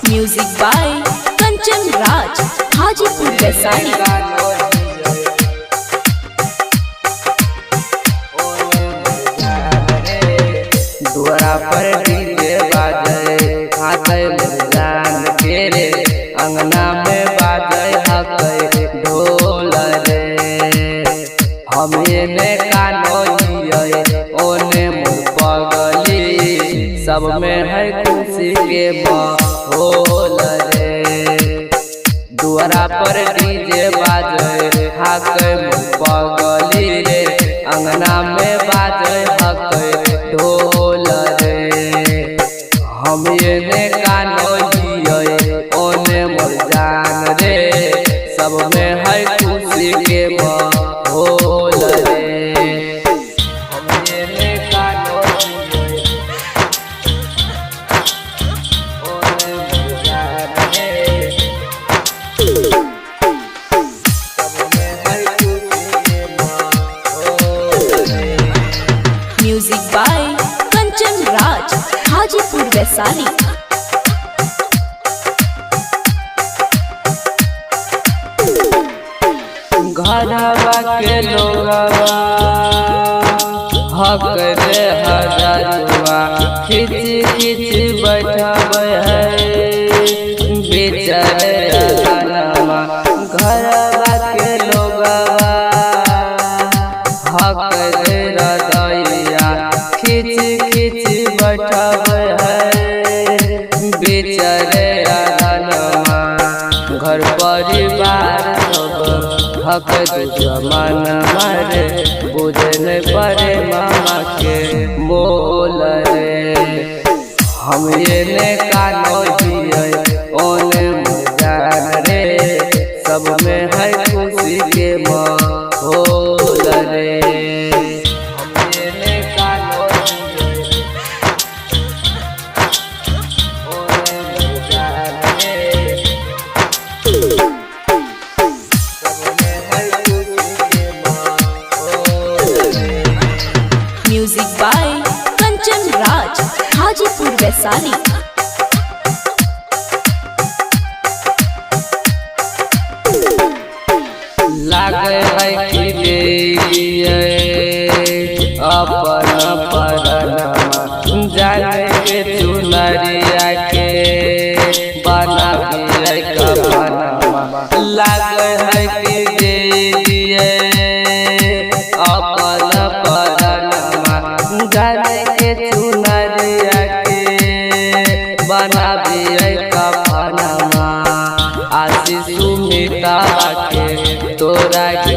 Music by Kanchan Raj Hajipur Vaishali. दुआरा पर DJ बाजे हाथे मुरजान के रे, अंगना में बाजे हकै ढोल रे। हमें ने कानो दिए ओने मोर पगली, सब में है खुशी के माहौल रे। दुआरा पर डीजे बाजे हाकै मोर पगली रे, अंगना में बाजे हकै ढोल रे। हम ने कानो दिए ओने मोर जान रे, सब में है खुशी के माहौल रे। हम ने कानो दिए ओने मोर जान रे, सब में है खुशी के माहौल रे। Music by Kanchan Raj Hajipur Vaishali. घरवा के लोगवा हक रे हजारुआ, खिची खिची बैठावे है बेचारे अगनमा। घरवा के लोगवा हक रे रदैया, खिची खिची बैठावे है बेचारे अगनमा। घर परिवार हक दुश्मन मारे, बुझे नहीं पड़े मामा के मोल रे। हम ने कानो दिए ओने मुजान रे, सब में है खुशी के माहौल रे। हम ने कानो दिए ओने मुजान रे, म्यूजिक बाय कंचन राज हाजीपुर वैशाली। लागे है कि देइए अपन परनमा, जाने के चुनरिया के बना दिए कफनमा। लागे है कि देइए अपन परनमा, जाने के चुनरिया के बना दिए कफनमा। आशीष सुमिता के तोरा के